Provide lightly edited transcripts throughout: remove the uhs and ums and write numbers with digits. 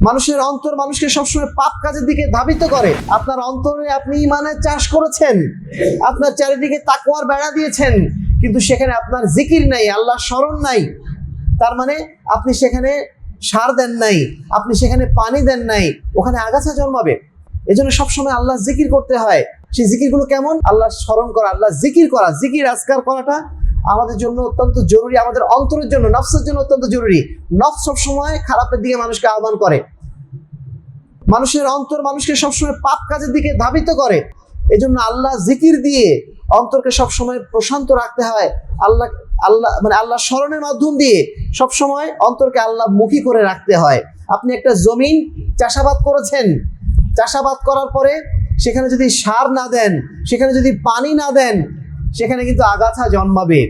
মানুষের অন্তর মানুষকে সবসময় পাপ কাজের দিকে ধাবিত করে। আপনার অন্তরে আপনি ঈমানের চাষ করেছেন, আপনার চারিদিকে তাকওয়ার বেড়া দিয়েছেন, কিন্তু সেখানে আপনার জিকির নাই, আল্লাহর স্মরণ নাই। তার মানে আপনি সেখানে সার দেন নাই, আপনি সেখানে পানি দেন নাই, ওখানে আগাছা জন্মাবে। এজন্য সবসময় আল্লাহ জিকির করতে হয়। সেই জিকিরগুলো কেমন? আল্লাহ স্মরণ করা, আল্লাহ জিকির করা, জিকির আজকার করাটা আমাদের জন্য অত্যন্ত জরুরি, আমাদের অন্তরের জন্য, নফসের জন্য অত্যন্ত জরুরি। নফস সবসময় খারাপের দিকে মানুষকে আহ্বান করে, মানুষের অন্তর মানুষকে সবসময় পাপ কাজের দিকে ধাবিত করে। এজন্য আল্লাহ জিকির দিয়ে অন্তরকে সবসময় প্রশান্ত রাখতে হয়। আল্লাহ আল্লাহ মানে আল্লাহ স্মরণের মাধ্যম দিয়ে সবসময় অন্তরকে আল্লাহ মুখী করে রাখতে হয়। আপনি একটা জমিন চাষাবাদ করেছেন, চাষাবাদ করার পরে সেখানে যদি সার না দেন, সেখানে যদি পানি না দেন, সেখানে কিন্তু আগাছা জন্মাবে।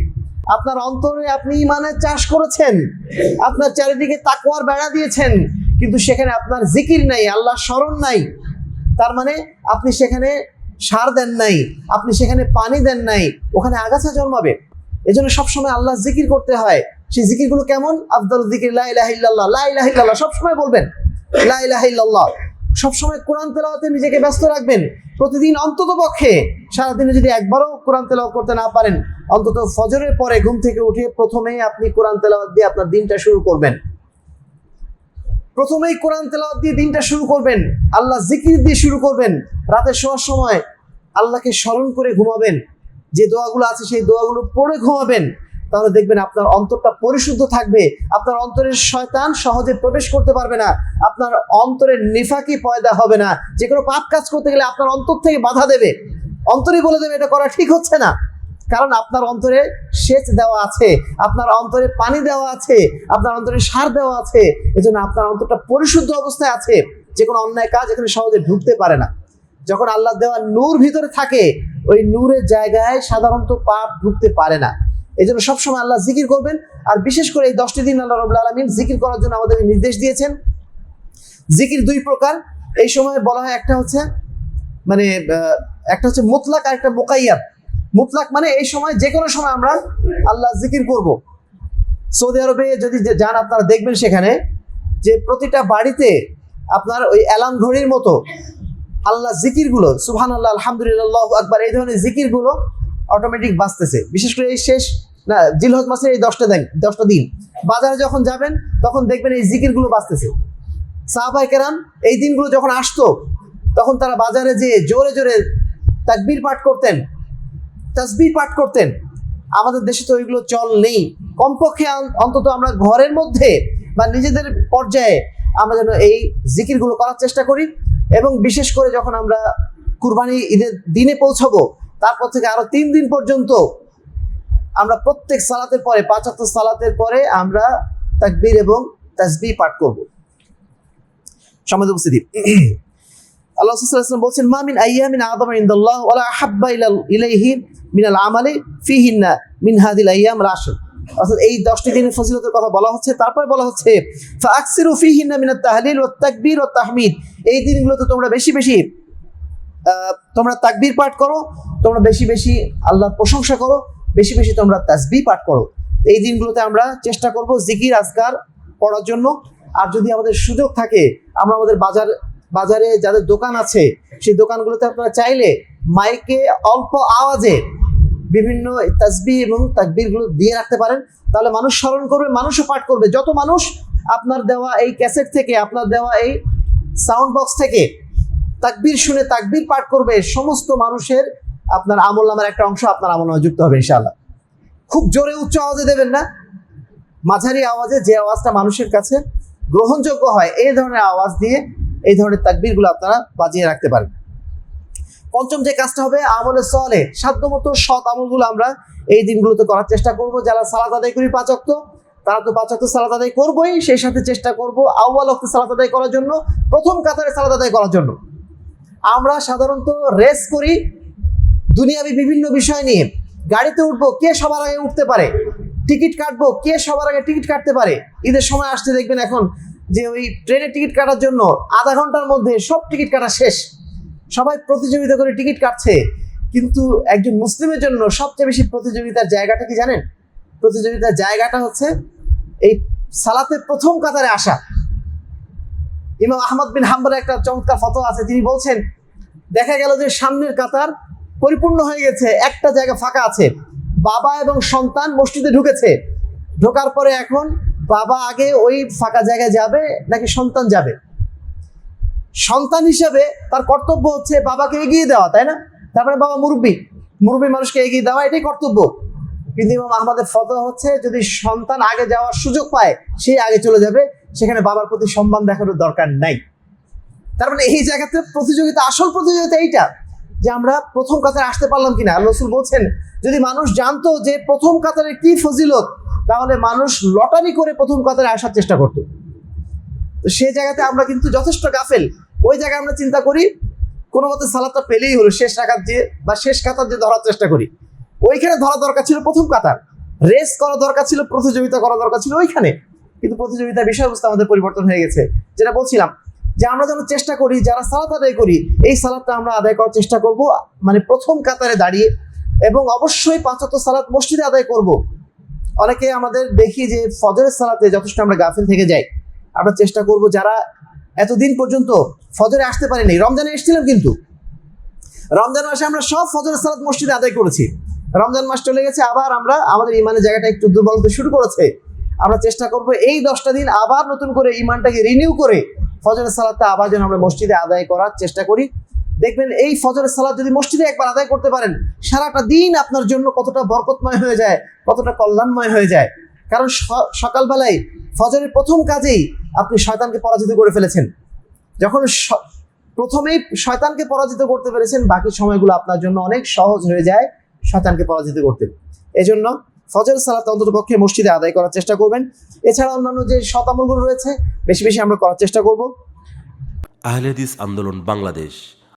আপনার অন্তরে আপনি ঈমানের চাষ করেছেন, আপনার চারিদিকে তাকওয়ার বেড়া দিয়েছেন, কিন্তু সেখানে আপনার জিকির নাই, আল্লাহর স্মরণ নাই। তার মানে আপনি সেখানে সার দেন নাই, আপনি সেখানে পানি দেন নাই, ওখানে আগাছা জন্মাবে। এজন্য সবসময় আল্লাহ জিকির করতে হয়। সেই জিকিরগুলো কেমন? আফদালুয যিকরি লা ইলাহা ইল্লাল্লাহ, লা ইলাহা ইল্লাল্লাহ সবসময় বলবেন, লা ইলাহা ইল্লাল্লাহ। সবসময় কোরআন তেলাওয়াতে নিজেকে ব্যস্ত রাখবেন। প্রতিদিন অন্তত পক্ষে সারাদিনে যদি একবারও কোরআন তেলাওয়াত করতে না পারেন, অন্তত ফজরের পরে ঘুম থেকে উঠে প্রথমেই আপনি কোরআন তেলাওয়াত দিয়ে আপনার দিনটা শুরু করবেন। প্রথমেই কোরআন তেলাওয়াত দিয়ে দিনটা শুরু করবেন, আল্লাহ জিকির দিয়ে শুরু করবেন। রাতে শোয়ার সময় আল্লাহকে স্মরণ করে ঘুমাবেন, যে দোয়াগুলো আছে সেই দোয়াগুলো পড়ে ঘুমাবেন। তাহলে দেখবেন আপনার অন্তরটা পরিশুদ্ধ থাকবে, আপনার অন্তরের শয়তান সহজে প্রবেশ করতে পারবে না, আপনার অন্তরের নিফাকি পয়দা হবে না। যে কোনো পাপ কাজ করতে গেলে আপনার অন্তর থেকে বাধা দেবে, অন্তরই বলে দেবে এটা করা ঠিক হচ্ছে না। কারণ আপনার অন্তরে সেচ দেওয়া আছে, আপনার অন্তরে পানি দেওয়া আছে, আপনার অন্তরে সার দেওয়া আছে। এজন্য আপনার অন্তরটা পরিশুদ্ধ অবস্থায় আছে, যে কোনো অন্যায় কাজ এখানে সহজে ঢুকতে পারে না। যখন আল্লাহ দেওয়া নূর ভিতরে থাকে, ওই নূরের জায়গায় সাধারণত পাপ ঢুকতে পারে না। এই জন্য সবসময় আল্লাহ জিকির করবেন। আর বিশেষ করে এই 10টি দিন আল্লাহ রাব্বুল আলামিন জিকির করার জন্য আমাদের নির্দেশ দিয়েছেন। জিকির দুই প্রকার এই সময় বলা হয়, একটা হচ্ছে মুতলাক আর একটা মুকাইয়াদ। মুতলাক মানে এই সময় যে কোনো সময় আমরা আল্লাহ জিকির করব। সৌদি আরবে যদি যান আপনারা দেখবেন সেখানে যে প্রতিটা বাড়িতে আপনার ওই অ্যালার্ম ঘড়ির মতো আল্লাহ জিকিরগুলো, সুবহানাল্লাহ, আলহামদুলিল্লাহ, আল্লাহু আকবার, এই ধরনের জিকিরগুলো অটোমেটিক বাজতেছে। বিশেষ করে এই শেষ জিলহজ মাসের এই 10টা দিন বাজারে যখন যাবেন তখন দেখবেন এই জিকিরগুলো বাজতেছে। সাহাবায়ে কেরাম এই দিনগুলো যখন আসতো তখন তারা বাজারে যেয়ে জোরে জোরে তাকবীর পাঠ করতেন, তাসবিহ পাঠ করতেন। আমাদের দেশে তো ওইগুলো চল নেই। কমপক্ষে অন্তত আমরা ঘরের মধ্যে বা নিজেদের পর্যায়ে আমরা যেন এই জিকিরগুলো করার চেষ্টা করি। এবং বিশেষ করে যখন আমরা কুরবানি ঈদের দিনে পৌঁছাবো, তারপর থেকে আরো 3 দিন পর্যন্ত আমরা প্রত্যেক সালাতের পরে, 5 ওয়াক্ত সালাতের পরে আমরা তাকবীর এবং তাসবিহ পাঠ করব। সম্মানিত উপস্থিতি, আল্লাহ রাসূল সাল্লাল্লাহু আলাইহি ওয়াসাল্লাম বলেছেন, মা মিন আইয়ামিন আযামা ইনদাল্লাহ ওয়া লা আহাব্বা ইলাইহি মিনাল আমালি ফিহিন্না মিন হাযিল আইয়ামিল আশর। অর্থাৎ এই 10টি দিনের ফজিলতের কথা বলা হচ্ছে। তারপরে বলা হচ্ছে ফাআকসিরু ফিহিন্না মিনাত তাহলিল ওয়াত তাকবীর ওয়াত তাহমিদ। এই দিনগুলোতে তোমরা বেশি বেশি তোমরা তাকবীর পাঠ করো, তোমরা বেশি বেশি আল্লাহর প্রশংসা করো, বেশি বেশি তোমরা তাসবিহ পাঠ করো। এই দিনগুলোতে আমরা চেষ্টা করব জিকির আজকার পড়ার জন্য। আর যদি আমাদের সুযোগ থাকে, আমরা আমাদের বাজারে যাদের দোকান আছে সেই দোকানগুলোতে আপনারা চাইলে মাইকে অল্প আওয়াজে বিভিন্ন তাসবিহ এবং তাকবীরগুলো দিয়ে রাখতে পারেন। তাহলে মানুষ স্মরণ করবে, মানুষও পাঠ করবে। যত মানুষ আপনার দেওয়া এই ক্যাসেট থেকে, আপনার দেওয়া এই সাউন্ড বক্স থেকে তাকবীর শুনে তাকবীর পাঠ করবে, সমস্ত মানুষের আপনার আমলনামার একটা অংশ আপনার আমলনামায় যুক্ত হবে ইনশাআল্লাহ। খুব জোরে উচ্চ আওয়াজে দেবেন না, মাঝারি আওয়াজে, যে আওয়াজটা মানুষের কাছে গ্রহণযোগ্য হয়, এই ধরনের আওয়াজ দিয়ে এই ধরনের তাকবীরগুলো আপনারা বাজিয়ে রাখতে পারেন। পঞ্চম যে কাজটা হবে, আমলে সলে, সাধ্যমতো সৎ আমলগুলো আমরা এই দিনগুলোতে করার চেষ্টা করব। যারা সালাত আদায় করি 5 ওয়াক্ত, তারা তো 5 ওয়াক্ত সালাত আদায় করবই, সেই সাথে চেষ্টা করব আউয়াল ওয়াক্তে সালাত আদায় করার জন্য, প্রথম কাতারে সালাত আদায় করার জন্য। আমরা সাধারণত রেস করি দুনিয়াবি বিভিন্ন বিষয় নিয়ে। গাড়িতে উঠবো, কে সবার আগে উঠতে পারে, টিকিট কাটবো, কে সবার আগে টিকিট কাটতে পারে। ঈদের সময় আসতে দেখবেন এখন যে ওই ট্রেনের টিকিট কাটার জন্য আধা ঘন্টার মধ্যে সব টিকিট কাটা শেষ, সবাই প্রতিযোগিতা করে টিকিট কাটছে। কিন্তু একজন মুসলিমের জন্য সবচেয়ে বেশি প্রতিযোগিতার জায়গাটা কি জানেন? প্রতিযোগিতার জায়গাটা হচ্ছে এই সালাতের প্রথম কাতারে আসা। ইমাম আহমদ বিন হাম্বলের একটা চমৎকার ফতোয়া আছে, তিনি বলছেন দেখা গেল যে সামনের কাতার পরিপূর্ণ হয়ে গেছে, একটা জায়গা ফাঁকা আছে, বাবা এবং সন্তান মসজিদে ঢুকেছে, ঢোকার পরে এখন বাবা আগে ওই ফাঁকা জায়গায় যাবে নাকি সন্তান যাবে? সন্তান হিসেবে তার কর্তব্য হচ্ছে বাবাকে এগিয়ে দেওয়া, তাই না? তারপরে বাবা মুরব্বী মানুষকে এগিয়ে দেওয়া, এটাই কর্তব্য। কিন্তু ইমাম আহমদের ফতোয়া হচ্ছে যদি সন্তান আগে যাওয়ার সুযোগ পায় সে আগে চলে যাবে, সেখানে বাবার প্রতি সম্মান দেখানোর দরকার নাই। তার মানে এই জায়গাতে প্রতিযোগিতা, আসল প্রতিযোগিতা এইটা যে আমরা প্রথম কাতারে আসতে পারলাম কিনা। আল্লাহ রাসূল বলছেন যদি মানুষ জানতো যে প্রথম কাতারে কি ফজিলত, তাহলে মানুষ লটারি করে প্রথম কাতারে আসার চেষ্টা করতো। তো সেই জায়গাতে আমরা কিন্তু যথেষ্ট গাফেল। ওই জায়গায় আমরা চিন্তা করি কোনো মতে সালাদটা পেলেই হলো, শেষ রাকাত দিয়ে বা শেষ কাতার দিয়ে ধরার চেষ্টা করি। ওইখানে ধরা দরকার ছিল প্রথম কাতার, রেস করা দরকার ছিল, প্রতিযোগিতা করা দরকার ছিল ওইখানে। কিন্তু প্রতিযোগিতার বিষয়বস্তু আমাদের পরিবর্তন হয়ে গেছে। যেটা বলছিলাম যে আমরা যেন চেষ্টা করি যারা সালাত আদায় করি এই সালাতটা আমরা আদায় করার চেষ্টা করব, মানে প্রথম কাতারে দাঁড়িয়ে, এবং অবশ্যই 5 ওয়াক্ত সালাত মসজিদে আদায় করব। অনেকে আমাদের দেখি যে ফজরের সালাতে যথেষ্ট আমরা গাফিল থেকে যাই। আমরা চেষ্টা করব যারা এতদিন পর্যন্ত ফজরে আসতে পারিনি, রমজানে এসেছিলাম কিন্তু রমজান মাসে আমরা সব ফজরের সালাত মসজিদে আদায় করেছি। রমজান মাস চলে গেছে, আবার আমরা আমাদের ইমানের জায়গাটা একটু দুর্বল হতে শুরু করেছে। আমরা চেষ্টা করব এই 10টা দিন আবার নতুন করে ইমানটাকে রিনিউ করে ফজরের সালাতটা আবার যেন আমরা মসজিদে আদায় করার চেষ্টা করি। দেখবেন এই ফজরের সালাত যদি মসজিদে একবার আদায় করতে পারেন, সারাটা দিন আপনার জন্য কতটা বরকতময় হয়ে যায়, কতটা কল্যাণময় হয়ে যায়। কারণ সকালবেলায় ফজরের প্রথম কাজেই আপনি শয়তানকে পরাজিত করে ফেলেছেন। যখন প্রথমেই শয়তানকে পরাজিত করতে পেরেছেন, বাকি সময়গুলো আপনার জন্য অনেক সহজ হয়ে যায় শয়তানকে পরাজিত করতে। এজন্য ফজর সালাত অন্ততপক্ষে মসজিদে আদায় করার চেষ্টা করবেন। এছাড়া অন্যান্য যে সৎ আমলগুলো রয়েছে বেশি বেশি আমরা করার চেষ্টা করব। আহলে হাদিস আন্দোলন বাংলাদেশ